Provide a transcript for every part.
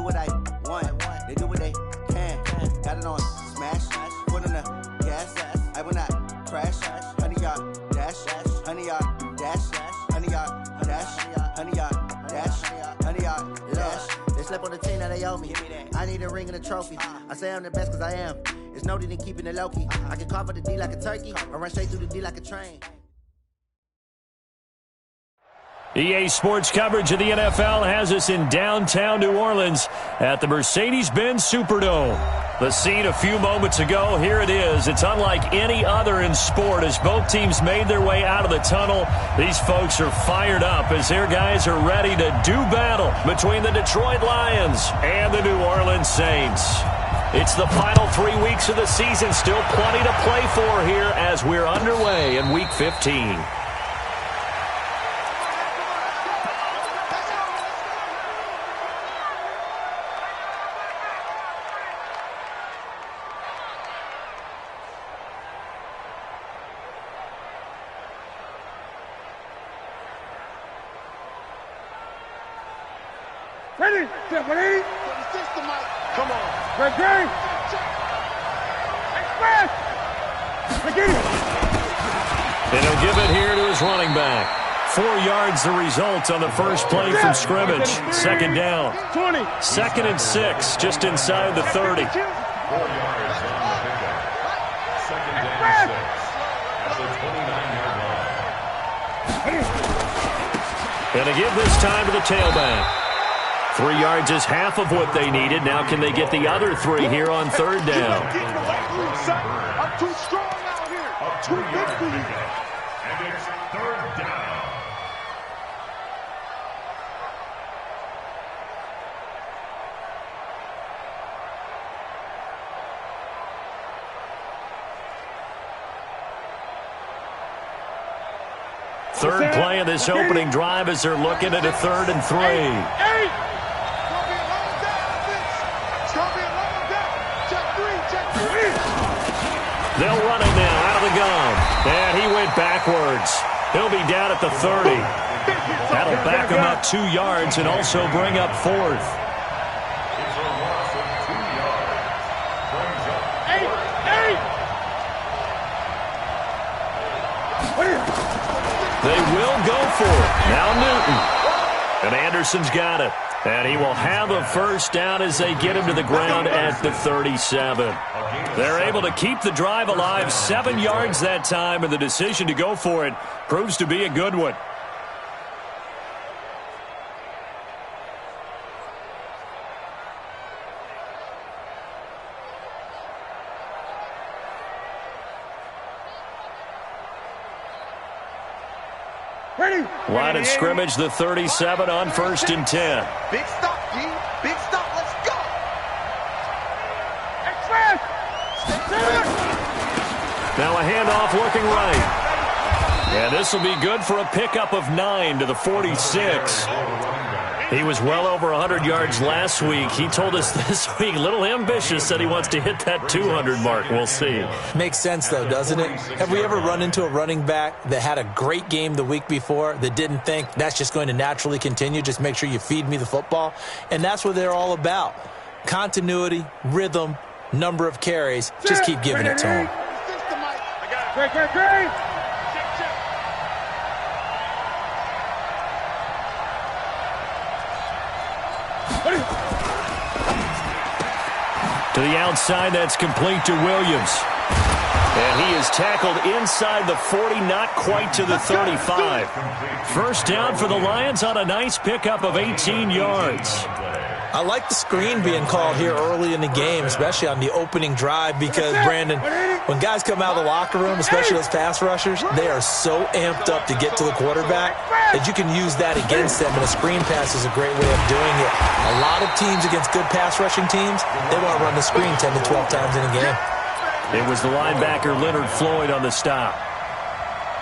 do what I want. They do what they can. Got it on smash. Foot on the gas. I will not crash. 100-yard dash. 100-yard dash. 100-yard dash. 100-yard dash. 100-yard dash. They slept on the team that they owe me. I need a ring and a trophy. I say I'm the best cause I am. It's noted in keeping it low-key. I can carve up the D like a turkey or run straight through the D like a train. EA Sports coverage of the NFL has us in downtown New Orleans at the Mercedes-Benz Superdome. The scene a few moments ago, here it is. It's unlike any other in sport as both teams made their way out of the tunnel. These folks are fired up as their guys are ready to do battle between the Detroit Lions and the New Orleans Saints. It's the final 3 weeks of the season, still plenty to play for here as we're underway in Week 15. Ready, step ready. Come on. Ready. Express. Begin. And he'll give it here to his running back. 4 yards the result on the first play from scrimmage. Second down. 20. 2nd and 6, just inside the 30. 4 yards on the pickup. 2nd and 6 at the 29-yard line. And to give this time to the tailback. 3 yards is half of what they needed. Now can they get the other 3 here on third down? I'm too strong out here. Up 2 yards pickup. And it's third down. Third play of this opening drive as they're looking at a 3rd and 3. They'll run it now out of the gun. And he went backwards. He'll be down at the 30. That'll back him up 2 yards and also bring up 4th. It's a loss of 2 yards. Brings up 4th. They will go for it. Now Newton. And Anderson's got it. And he will have a first down as they get him to the ground at the 37. They're able to keep the drive alive 7 yards that time, and the decision to go for it proves to be a good one. Line of scrimmage, the 37 on 1st and 10. Big stop, D. Big stop. Let's go. Express. Now a handoff looking right. And this will be good for a pickup of 9 to the 46. He was well over 100 yards last week. He told us this week, a little ambitious, said he wants to hit that 200 mark. We'll see. Makes sense, though, doesn't it? Have we ever run into a running back that had a great game the week before that didn't think that's just going to naturally continue? Just make sure you feed me the football. And that's what they're all about. Continuity, rhythm, number of carries. Just keep giving it to him. Great. To the outside, that's complete to Williams. And he is tackled inside the 40, not quite to the 35. First down for the Lions on a nice pickup of 18 yards. I like the screen being called here early in the game, especially on the opening drive, because, Brandon, when guys come out of the locker room, especially those pass rushers, they are so amped up to get to the quarterback that you can use that against them, and a screen pass is a great way of doing it. A lot of teams against good pass rushing teams, they want to run the screen 10 to 12 times in a game. It was the linebacker Leonard Floyd on the stop.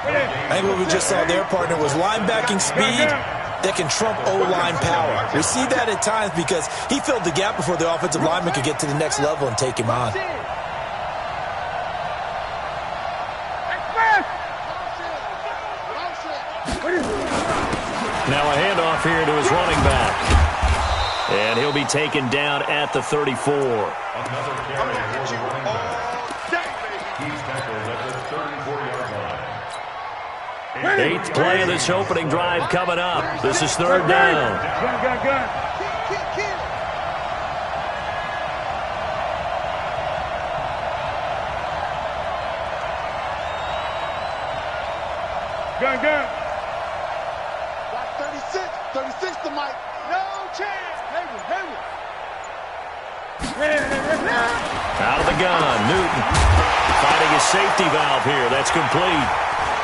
I think what we just saw there, partner, was linebacking speed that can trump O-line power. We see that at times because he filled the gap before the offensive lineman could get to the next level and take him on. Now a handoff here to his running back. And he'll be taken down at the 34. Another carry for the running back. He's tackled at the 34-yard line. 8th play of this opening drive coming up. This is 3rd down. Gun. Got 36 to Mike. No chance. Out of the gun, Newton finding his safety valve here. That's complete.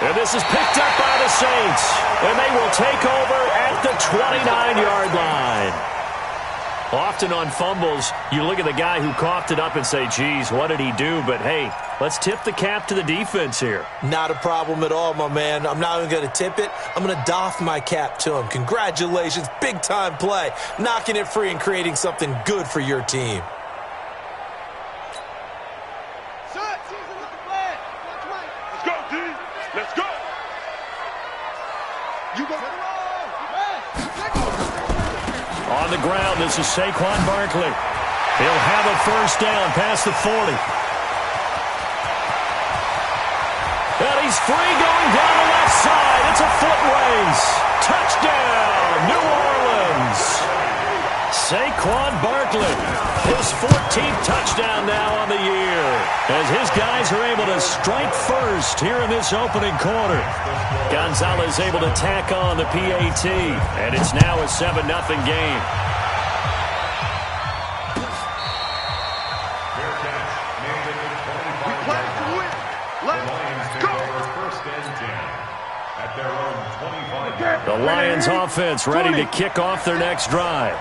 And this is picked up by the Saints. And they will take over at the 29-yard line. Often on fumbles, you look at the guy who coughed it up and say, geez, what did he do? But, hey, let's tip the cap to the defense here. Not a problem at all, my man. I'm not even going to tip it. I'm going to doff my cap to him. Congratulations. Big-time play. Knocking it free and creating something good for your team. Let's go, D. Let's go. You go. On the ground, this is Saquon Barkley. He'll have a first down past the 40. And he's free going down the left side. It's a foot race. Touchdown, New Orleans. Saquon Barkley, his 14th touchdown now on the year, as his guys are able to strike first here in this opening quarter. Gonzalez able to tack on the PAT, and it's now a 7-0 game. The Lions offense ready to kick off their next drive.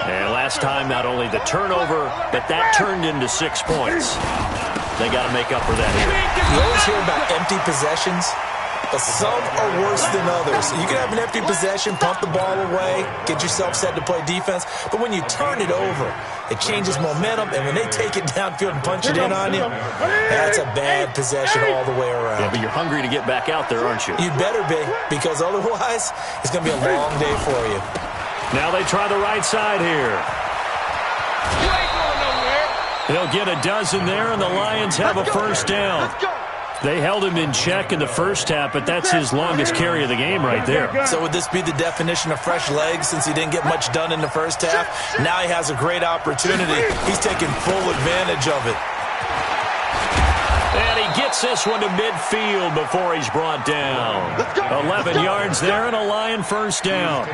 And last time, not only the turnover, but that turned into 6 points. They got to make up for that here. You always hear about empty possessions, but some are worse than others. You can have an empty possession, pump the ball away, get yourself set to play defense, but when you turn it over, it changes momentum, and when they take it downfield and punch it in on you, that's a bad possession all the way around. Yeah, but you're hungry to get back out there, aren't you? You'd better be, because otherwise, it's going to be a long day for you. Now they try the right side here. You ain't going nowhere. He'll get a dozen there, and the Lions have a first down. They held him in check in the first half, but that's his longest carry of the game right there. So would this be the definition of fresh legs since he didn't get much done in the first half? Now he has a great opportunity. He's taking full advantage of it. And he gets this one to midfield before he's brought down. 11 yards there and a Lion first down.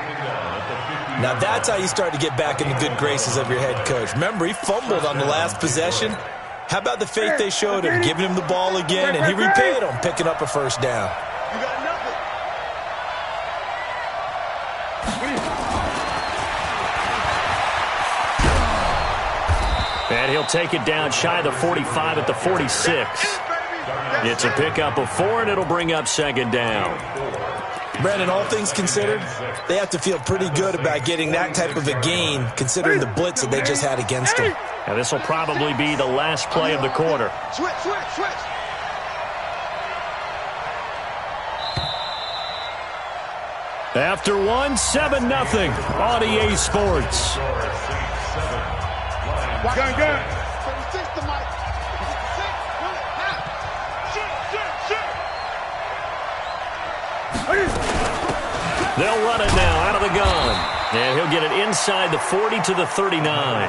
Now that's how you start to get back in the good graces of your head coach. Remember, he fumbled on the last possession. How about the faith they showed him, giving him the ball again, and he repaid him, picking up a first down. You got nothing. And he'll take it down shy of the 45 at the 46. It's a pickup of 4, and it'll bring up second down. Brandon, all things considered, they have to feel pretty good about getting that type of a gain, considering the blitz that they just had against them. And this will probably be the last play of the quarter. Switch. After 7-0 on EA Sports. Gun. 36 to Mike. 6. They'll run it now out of the gun. And he'll get it inside the 40 to the 39.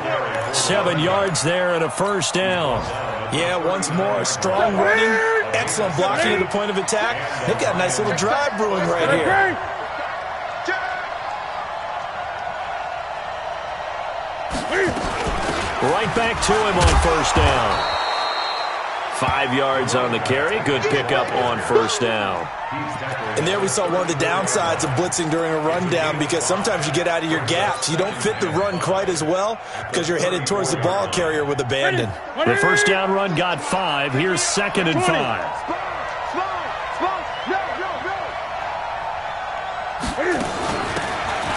7 yards there and a first down. Yeah, once more, strong running, excellent blocking at the point of attack. They've got a nice little drive brewing right here. Right back to him on first down. 5 yards on the carry. Good pickup on first down. And there we saw one of the downsides of blitzing during a rundown, because sometimes you get out of your gaps. You don't fit the run quite as well because you're headed towards the ball carrier with abandon. The first down run got 5. Here's 2nd and 5.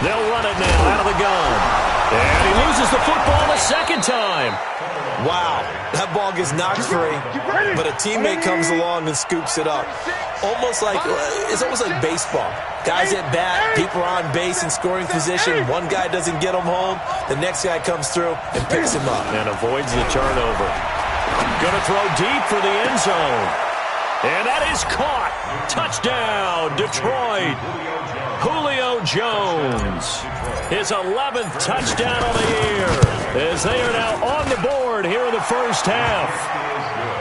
They'll run it now out of the gun. And he loses loses the football a second time. Wow, that ball gets knocked free, but a teammate comes along and scoops it up. It's almost like baseball. Guys at bat, people are on base in scoring position. One guy doesn't get him home. The next guy comes through and picks him up. And avoids the turnover. Going to throw deep for the end zone. And that is caught. Touchdown, Detroit. Julio Jones. His 11th touchdown of the year. As they are now on the board here in the first half.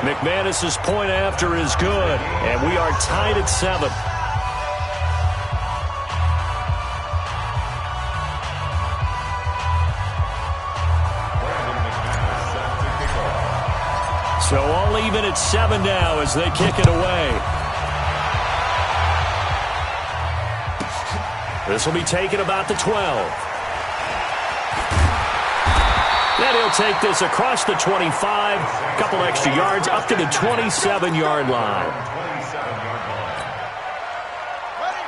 McManus's point after is good. And we are tied at 7. So all even at 7 now as they kick it away. This will be taken about the 12. Then he'll take this across the 25. A couple extra yards up to the 27-yard line.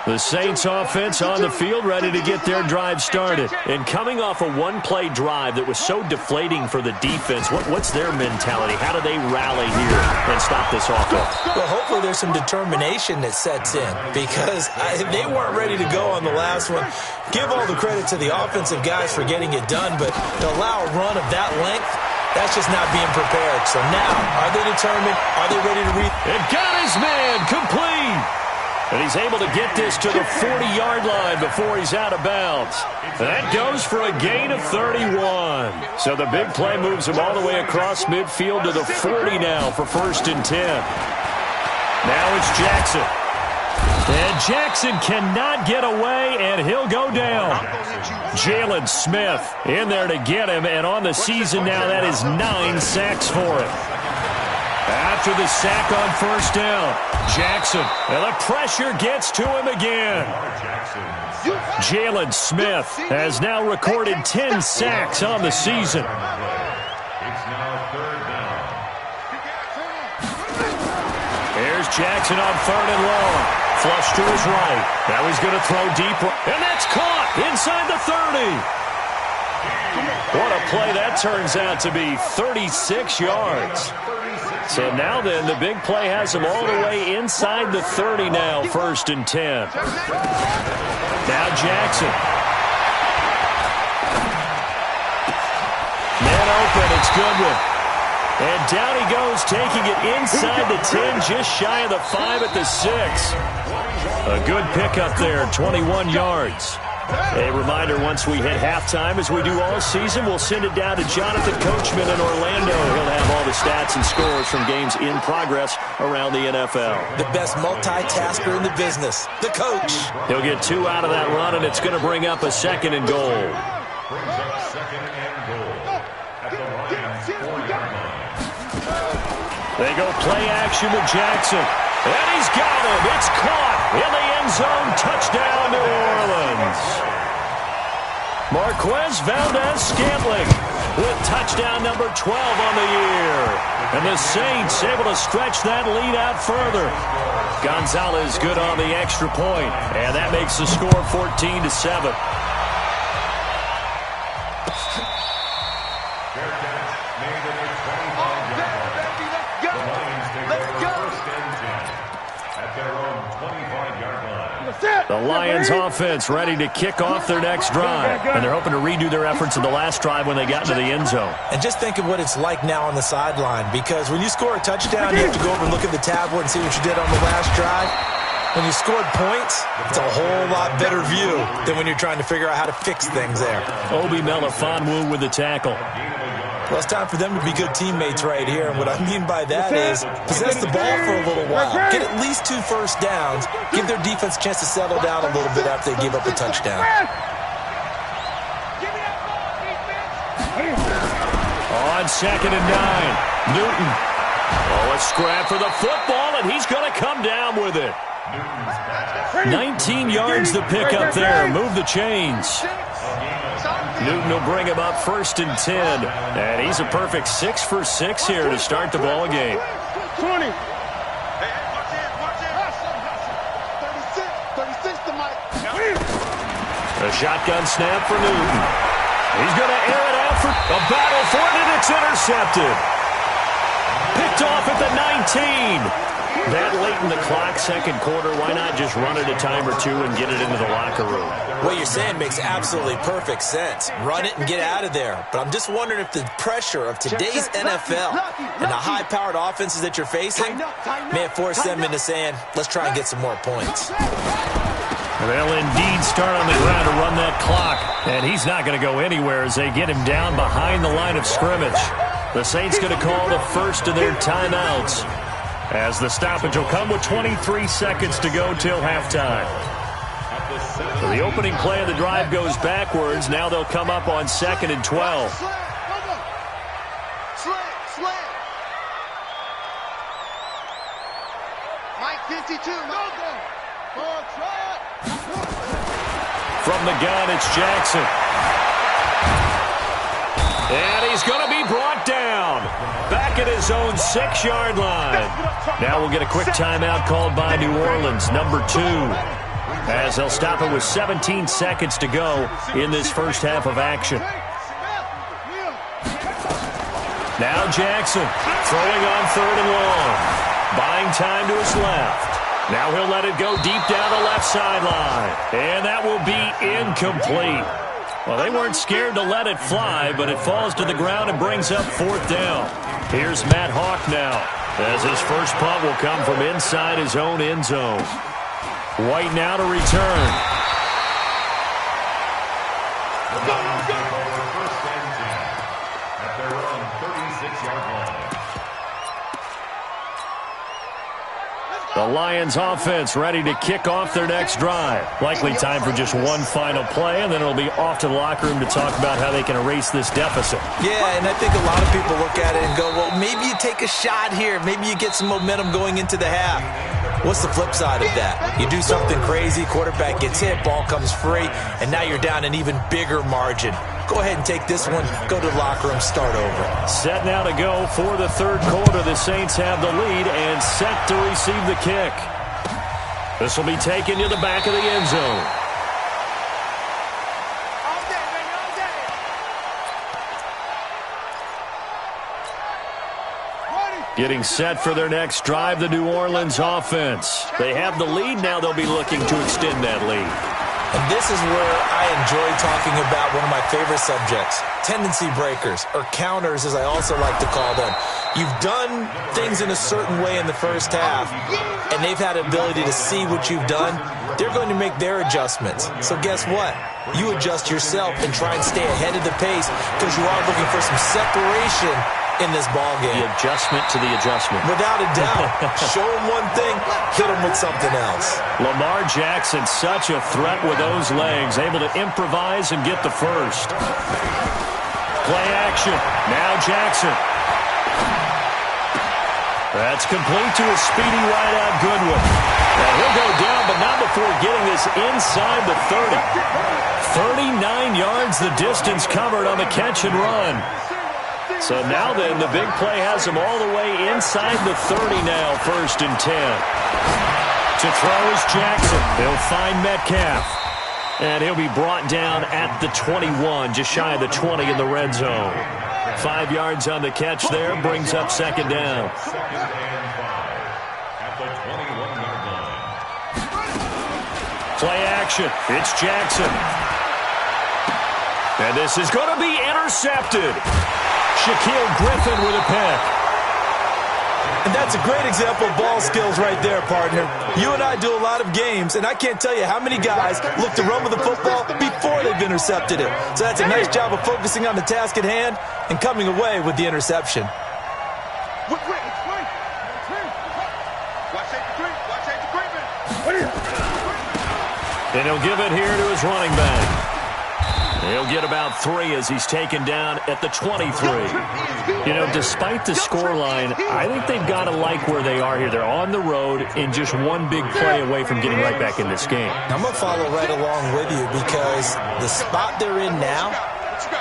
The Saints offense on the field ready to get their drive started. And coming off a one-play drive that was so deflating for the defense, what's their mentality? How do they rally here and stop this offense? Well, hopefully there's some determination that sets in because they weren't ready to go on the last one. Give all the credit to the offensive guys for getting it done, but to allow a run of that length, that's just not being prepared. So now, are they determined? Are they ready to read? And got his man complete. And he's able to get this to the 40-yard line before he's out of bounds. That goes for a gain of 31. So the big play moves him all the way across midfield to the 40 now for 1st and 10. Now it's Jackson. And Jackson cannot get away, and he'll go down. Jalen Smith in there to get him, and on the season now, that is 9 sacks for him. After the sack on 1st down, Jackson, and the pressure gets to him again. Jalen Smith has now recorded 10 sacks on the season. It's now 3rd down. Here's Jackson on 3rd and long. Flush to his right. Now he's going to throw deep, and that's caught inside the 30. What a play that turns out to be, 36 yards. So now then, the big play has him all the way inside the 30 now, 1st and 10. Now Jackson. Man open, it's Goodwin. And down he goes, taking it inside the 10, just shy of the 5 at the 6. A good pickup there, 21 yards. A reminder, once we hit halftime, as we do all season, we'll send it down to Jonathan Coachman in Orlando. He'll have all the stats and scores from games in progress around the NFL. The best multitasker in the business, the coach. He'll get 2 out of that run, and it's going to bring up a 2nd and goal. Brings up 2nd and goal at the Lions' 4-yard line. They go play action with Jackson. And he's got him. It's caught in the end zone. Touchdown, New Orleans. Marquez Valdez-Scantling with touchdown number 12 on the year. And the Saints able to stretch that lead out further. Gonzalez good on the extra point. And that makes the score 14-7. The Lions offense ready to kick off their next drive. And they're hoping to redo their efforts in the last drive when they got into the end zone. And just think of what it's like now on the sideline, because when you score a touchdown, you have to go over and look at the tablet and see what you did on the last drive. When you scored points, it's a whole lot better view than when you're trying to figure out how to fix things there. Obi Melifonwu with the tackle. Well, it's time for them to be good teammates right here. And what I mean by that is possess the ball for a little while. Get at least 2 first downs. Give their defense a chance to settle down a little bit after they give up a touchdown. On 2nd and 9, Newton. Oh, a scrap for the football, and he's going to come down with it. 19 yards to pick up there. Move the chains. Newton will bring him up 1st and 10. And he's a perfect 6 for 6 here to start the ball game. 20. A shotgun snap for Newton. He's going to air it out for A battle for it, and it's intercepted. Picked off at the 19. That late in the clock, second quarter, why not just run it a time or two and get it into the locker room? What you're saying makes absolutely perfect sense. Run it and get out of there. But I'm just wondering if the pressure of today's NFL and the high-powered offenses that you're facing may have forced them into saying, let's try and get some more points. They'll indeed start on the ground to run that clock. And he's not going to go anywhere as they get him down behind the line of scrimmage. The Saints going to call the first of their timeouts, as the stoppage will come with 23 seconds to go till halftime. So the opening play of the drive goes backwards. Now they'll come up on 2nd and 12. Mike 52. From the gun, it's Jackson. And he's going to be brought down. Back at his own 6-yard line. Now we'll get a quick timeout called by New Orleans, number 2. As they'll stop it with 17 seconds to go in this first half of action. Now Jackson throwing on 3rd and long. Buying time to his left. Now he'll let it go deep down the left sideline. And that will be incomplete. Well, they weren't scared to let it fly, but it falls to the ground and brings up 4th down. Here's Matt Hawk now, as his first punt will come from inside his own end zone. White now to return. First and 10 at their own 36-yard line. The Lions offense ready to kick off their next drive. Likely time for just one final play, and then it'll be off to the locker room to talk about how they can erase this deficit. Yeah, and I think a lot of people look at it and go, well, maybe you take a shot here. Maybe you get some momentum going into the half. What's the flip side of that? You do something crazy, quarterback gets hit, ball comes free, and now you're down an even bigger margin. Go ahead and take this one, go to the locker room, start over. Set now to go for the third quarter. The Saints have the lead and set to receive the kick. This will be taken to the back of the end zone. Getting set for their next drive, the New Orleans offense. They have the lead. Now they'll be looking to extend that lead. And this is where I enjoy talking about one of my favorite subjects, tendency breakers, or counters as I also like to call them. You've done things in a certain way in the first half, and they've had the ability to see what you've done. They're going to make their adjustments. So guess what? You adjust yourself and try and stay ahead of the pace because you are looking for some separation in this ball game. The adjustment to the adjustment. Without a doubt. Show them one thing, hit them with something else. Lamar Jackson, such a threat with those legs, able to improvise and get the first. Play action. Now Jackson. That's complete to a speedy wideout Goodwin. And he'll go down, but not before getting this inside the 30. 39 yards the distance covered on the catch and run. So now then, the big play has him all the way inside the 30 now, 1st and 10. To throw is Jackson. He'll find Metcalf. And he'll be brought down at the 21, just shy of the 20 in the red zone. 5 yards on the catch there, brings up 2nd down. 2nd and 5 at the 21-yard line. Play action. It's Jackson. And this is going to be intercepted. Shaquille Griffin with a pick. And that's a great example of ball skills right there, partner. You and I do a lot of games, and I can't tell you how many guys look to run with the football before they've intercepted it. So that's a nice job of focusing on the task at hand and coming away with the interception. And he'll give it here to his running back. He'll get about 3 as he's taken down at the 23. You know, despite the scoreline, I think they've got to like where they are here. They're on the road and just one big play away from getting right back in this game. I'm going to follow right along with you because the spot they're in now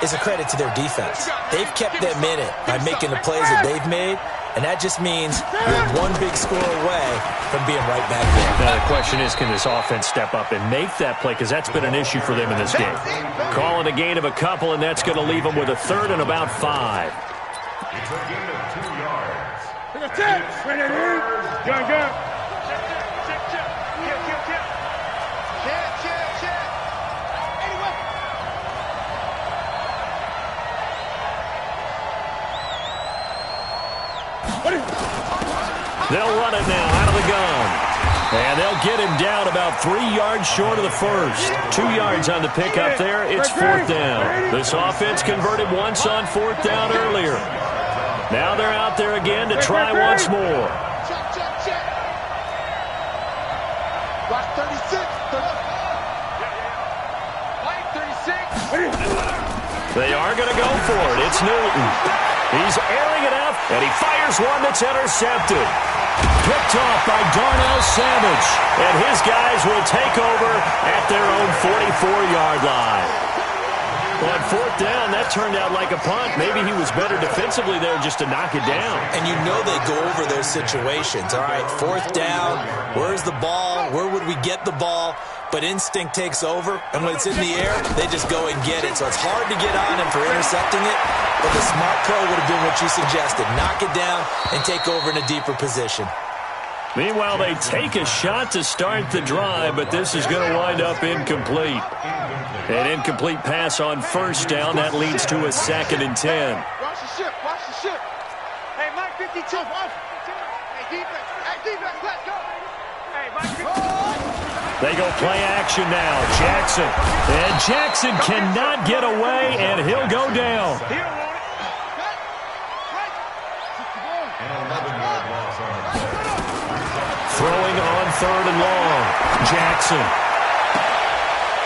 is a credit to their defense. They've kept them in it by making the plays that they've made, and that just means you're one big score away from being right back there. Now the question is, can this offense step up and make that play? Because that's been an issue for them in this game. Calling a gain of a couple, and that's going to leave them with a third and about 5. It's a gain of 2 yards. They'll run it now out of the gun. And they'll get him down about 3 yards short of the first. 2 yards on the pickup there. It's 4th down. This offense converted once on 4th down earlier. Now they're out there again to try once more. Watch 36. They are going to go for it. It's Newton. He's airing it out, and he fires one that's intercepted. Picked off by Darnell Savage, and his guys will take over at their own 44-yard line. Well, on 4th down, that turned out like a punt. Maybe he was better defensively there just to knock it down. And you know they go over those situations. All right, 4th down, where's the ball? Where would we get the ball? But instinct takes over, and when it's in the air, they just go and get it. So it's hard to get on him for intercepting it, but the smart call would have been what you suggested. Knock it down and take over in a deeper position. Meanwhile, they take a shot to start the drive, but this is going to wind up incomplete. An incomplete pass on 1st down. That leads to a 2nd and 10. Watch the ship. Watch the ship. Hey, Mike 52. Hey, defense, let's go. Hey, Mike 52. They go play action now. Jackson. And Jackson cannot get away, and he'll go down. He don't want it. An 11-yard loss on the play. Throwing on 3rd and long. Jackson.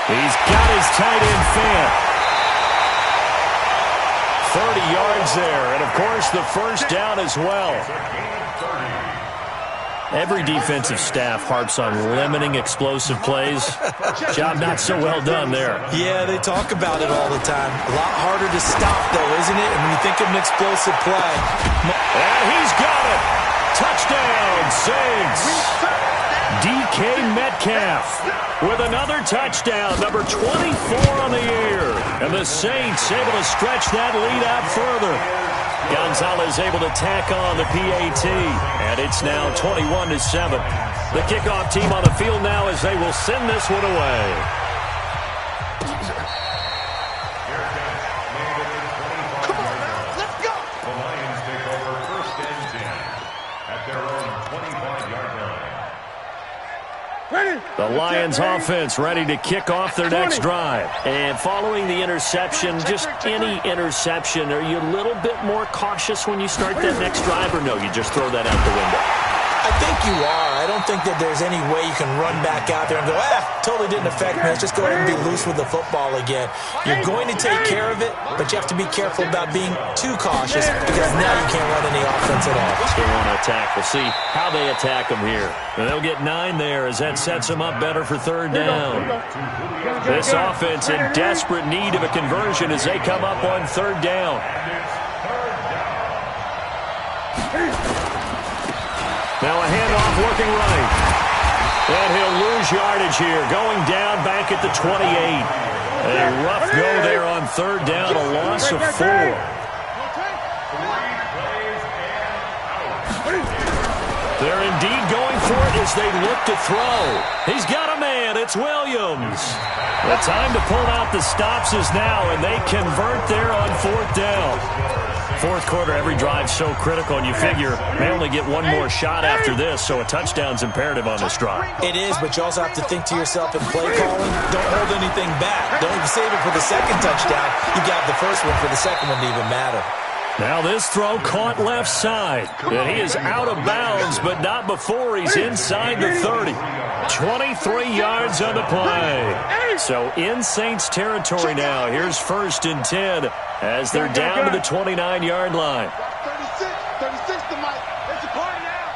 He's got his tight end fan. 30 yards there, and of course the 1st down as well. Every defensive staff harps on limiting explosive plays. Job not so well done there. Yeah, they talk about it all the time. A lot harder to stop, though, isn't it? And when you think of an explosive play. And he's got it. Touchdown, Saints. DK Metcalf with another touchdown, number 24 on the year. And the Saints able to stretch that lead out further. Gonzalez able to tack on the PAT, and it's now 21-7. The kickoff team on the field now as they will send this one away. Come on now, let's go. The Lions take over 1st and 10 at their own 25-yard line. The Lions offense ready to kick off their next drive. And following the interception, just any interception, are you a little bit more cautious when you start that next drive, or no, you just throw that out the window? I think you are. I don't think that there's any way you can run back out there and go, totally didn't affect me. Let's just go ahead and be loose with the football again. You're going to take care of it, but you have to be careful about being too cautious because now you can't run any offense at all. They want to attack. We'll see how they attack them here. And they'll get 9 there as that sets them up better for 3rd down. This offense in desperate need of a conversion as they come up on 3rd down. Now a handoff working right. And he'll lose yardage here. Going down back at the 28. A rough go there on 3rd down. A loss of 4. They're indeed going for it as they look to throw. He's got a man. It's Williams. The time to pull out the stops is now, and they convert there on 4th down. 4th quarter, every drive so critical, and you figure they only get one more shot after this, so a touchdown's imperative on this drive. It is, but you also have to think to yourself in play calling, don't hold anything back. Don't even save it for the 2nd touchdown. You got the 1st one for the 2nd one to even matter. Now this throw caught left side, and he is out of bounds, but not before he's inside the 30. 23 yards on the play. So in Saints territory now. Here's 1st and 10 as they're down to the 29-yard line. 36 to Mike. It's a party now.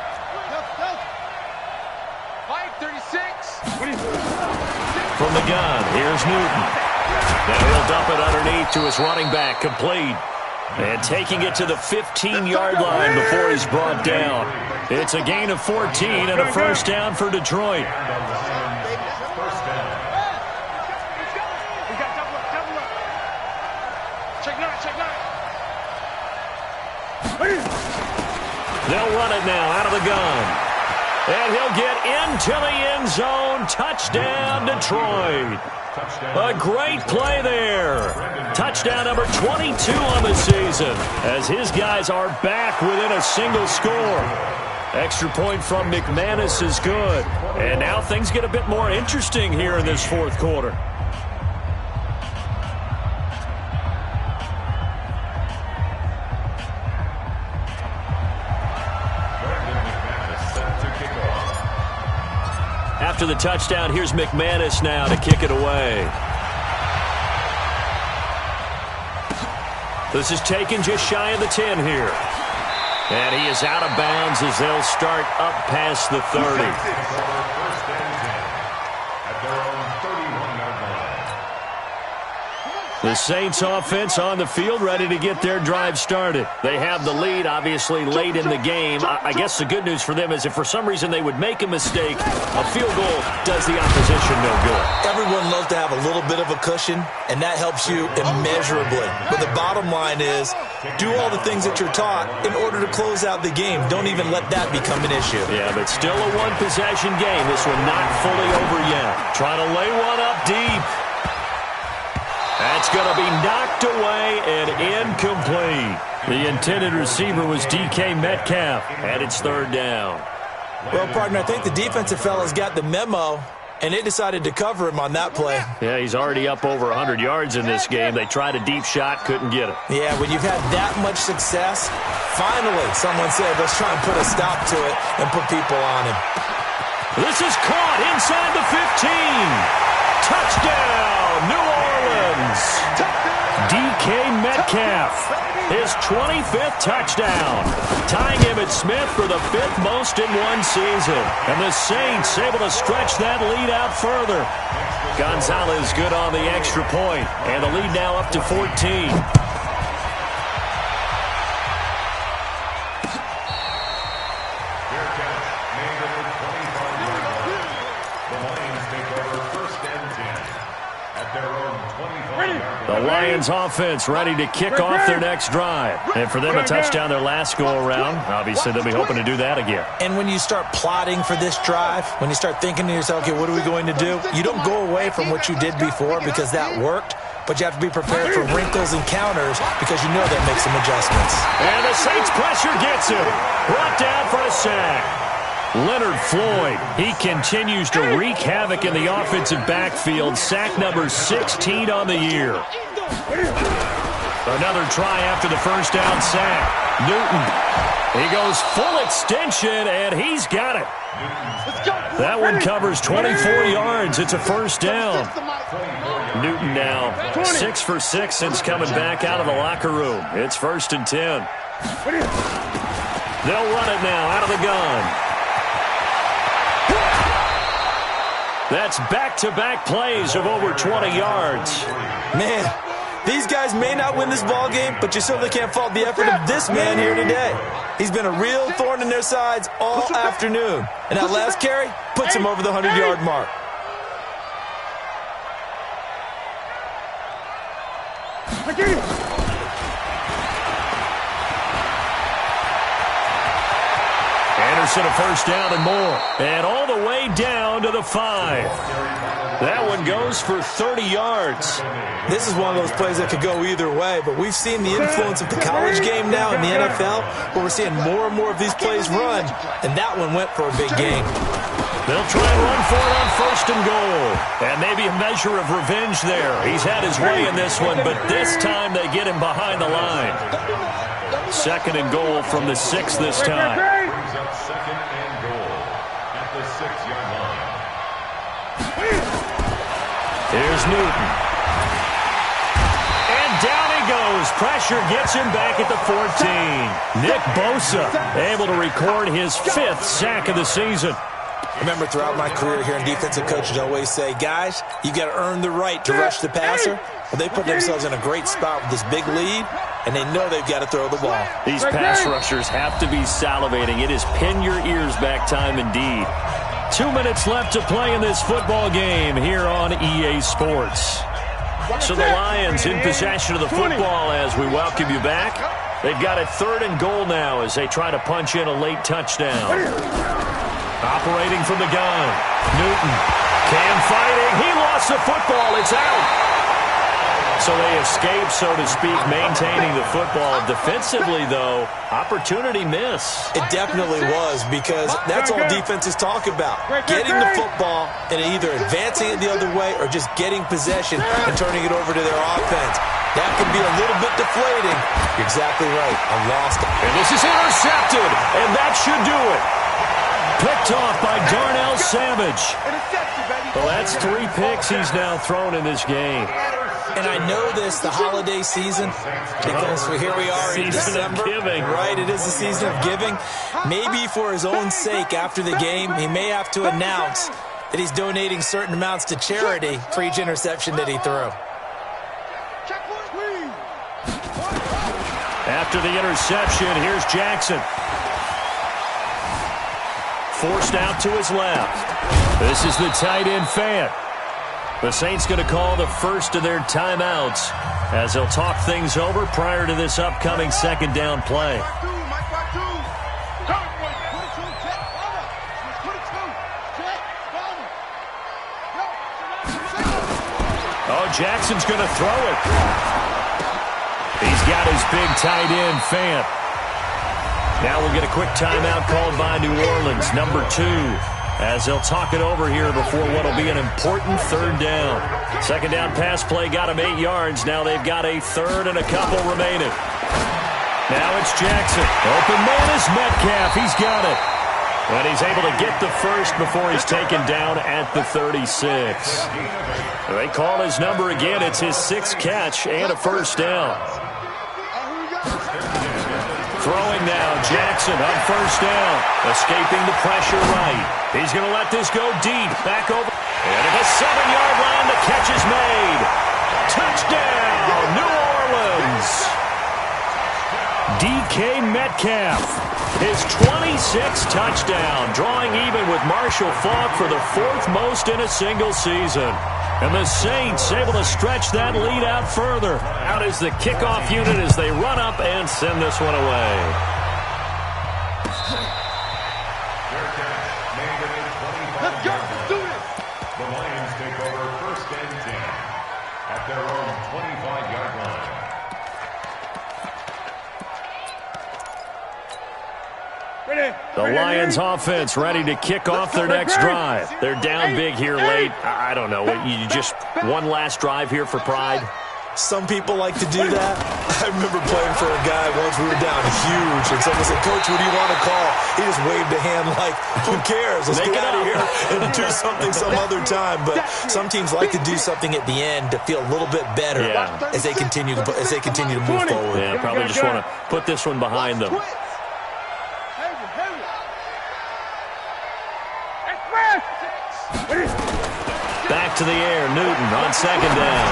Mike, 36. From the gun, here's Newton. Now he'll dump it underneath to his running back, complete. And taking it to the 15-yard line before he's brought down. It's a gain of 14 and a first down for Detroit. First down. They'll run it now out of the gun. And he'll get into the end zone. Touchdown, Detroit. A great play there. Touchdown number 22 on the season as his guys are back within a single score. Extra point from McManus is good. And now things get a bit more interesting here in this fourth quarter. After the touchdown, here's McManus now to kick it away. This is taken just shy of the 10 here. And he is out of bounds as they'll start up past the 30. First and 10 at their own 31-yard line. The Saints offense on the field ready to get their drive started. They have the lead, obviously, late in the game. I guess the good news for them is if for some reason they would make a mistake, a field goal does the opposition no good. Everyone loves to have a little bit of a cushion, and that helps you immeasurably. But the bottom line is, do all the things that you're taught in order to close out the game. Don't even let that become an issue. Yeah, but still a one-possession game. This one not fully over yet. Trying to lay one up deep. That's going to be knocked away and incomplete. The intended receiver was DK Metcalf, and it's third down. Well, partner, I think the defensive fellas got the memo, and they decided to cover him on that play. Yeah, he's already up over 100 yards in this game. They tried a deep shot, couldn't get it. Yeah, when you've had that much success, finally someone said, let's try and put a stop to it and put people on him. This is caught inside the 15. Touchdown, New Orleans. DK Metcalf, his 25th touchdown, tying him at Smith for the 5th most in one season. And the Saints able to stretch that lead out further. Gonzalez good on the extra point, and the lead now up to 14. The Lions offense ready to kick off their next drive. And for them, a touchdown their last go-around. Obviously, they'll be hoping to do that again. And when you start plotting for this drive, when you start thinking to yourself, okay, what are we going to do? You don't go away from what you did before because that worked, but you have to be prepared for wrinkles and counters because you know that makes some adjustments. And the Saints pressure gets him. Brought down for a sack. Leonard Floyd, he continues to wreak havoc in the offensive backfield. Sack number 16 on the year. Another try after the first down sack. Newton, he goes full extension, and he's got it. That one covers 24 yards. It's a first down. Newton now 6 for 6 since coming back out of the locker room. It's 1st and 10. They'll run it now out of the gun. That's back-to-back plays of over 20 yards. Man, these guys may not win this ball game, but you certainly can't fault the effort of this man here today. He's been a real thorn in their sides all afternoon. And that last carry puts him over the 100-yard mark. Anderson a first down and more. And all the way down to the 5. That one goes for 30 yards. This is one of those plays that could go either way, but we've seen the influence of the college game now in the NFL, where we're seeing more and more of these plays run, and that one went for a big gain. They'll try and run for it on 1st and goal. And maybe a measure of revenge there. He's had his way in this one, but this time they get him behind the line. 2nd and goal from the 6 this time. Brings up 2nd and goal at the 6-yard line. Here's Newton. And down he goes. Pressure gets him back at the 14. Nick Bosa able to record his 5th sack of the season. I remember throughout my career hearing defensive coaches always say, guys, you got to earn the right to rush the passer. Well, they put themselves in a great spot with this big lead, and they know they've got to throw the ball. These pass rushers have to be salivating. It is pin your ears back time indeed. 2 minutes left to play in this football game here on EA Sports. So the Lions in possession of the football as we welcome you back. They've got it 3rd and goal now as they try to punch in a late touchdown. Operating from the gun, Newton. Cam fighting. He lost the football. It's out. So they escape, so to speak, maintaining the football. Defensively, though, opportunity miss. It definitely was, because that's all defenses talk about. Getting the football and either advancing it the other way or just getting possession and turning it over to their offense. That can be a little bit deflating. You're exactly right. A lost. And this is intercepted, and that should do it. Picked off by Darnell Savage. Well, that's 3 picks he's now thrown in this game. And I know this, the holiday season, because here we are in December. Right, it is the season of giving. Maybe for his own sake after the game, he may have to announce that he's donating certain amounts to charity for each interception that he threw. After the interception, here's Jackson. Forced out to his left. This is the tight end Fant. The Saints going to call the first of their timeouts as they'll talk things over prior to this upcoming 2nd down play. Oh, Jackson's going to throw it. He's got his big tight end, Fant. Now we'll get a quick timeout called by New Orleans, number 2. As they'll talk it over here before what will be an important 3rd down. 2nd down pass play got him 8 yards. Now they've got a 3rd and a couple remaining. Now it's Jackson. Open man is Metcalf. He's got it. And he's able to get the first before he's taken down at the 36. They call his number again. It's his 6th catch and a 1st down. Throwing now, Jackson on 1st down. Escaping the pressure right. He's going to let this go deep. Back over. And at the 7-yard line, the catch is made. Touchdown, New Orleans. DK Metcalf, his 26th touchdown, drawing even with Marshall Faulk for the 4th most in a single season. And the Saints able to stretch that lead out further. Out is the kickoff unit as they run up and send this one away. Let's go. Let's do this. The Lions take over 1st and 10 at their own 25-yard line. The Lions offense ready to kick off their next drive. They're down big here late. I don't know. You just one last drive here for pride? Some people like to do that. I remember playing for a guy once. We were down huge, and someone said, "Coach, what do you want to call?" He just waved a hand like, "Who cares? Let's get out of here and do something some other time." But some teams like to do something at the end to feel a little bit better as they continue to move forward. Yeah, probably just want to put this one behind them. Back to the air, Newton on 2nd down.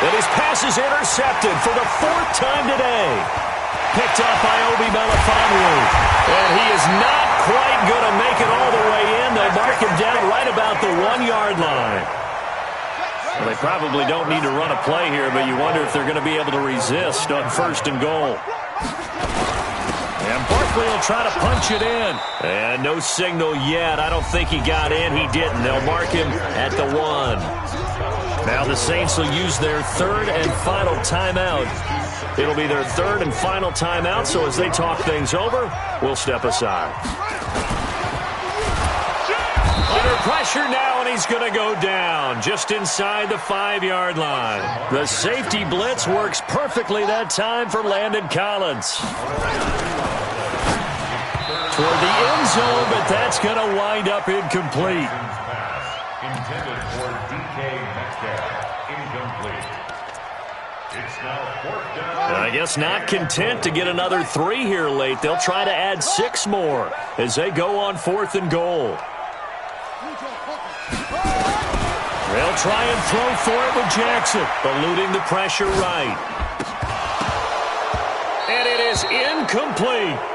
And his pass is intercepted for the 4th time today. Picked off by Obi Melifonwu. And he is not quite going to make it all the way in. They'll mark him down right about the 1-yard line. Well, they probably don't need to run a play here, but you wonder if they're going to be able to resist on 1st and goal. And Barkley will try to punch it in. And no signal yet. I don't think he got in. He didn't. They'll mark him at the 1. Now the Saints will use their 3rd and final timeout. It'll be their 3rd and final timeout, so as they talk things over, we'll step aside. Under pressure now, and he's going to go down just inside the 5-yard line. The safety blitz works perfectly that time for Landon Collins. Toward the end zone, but that's going to wind up incomplete. Intended for DK Metcalf. Incomplete. It's now 4th down. I guess not content to get another 3 here late. They'll try to add 6 more as they go on 4th and goal. They'll try and throw for it with Jackson, eluding the pressure right. pass incomplete.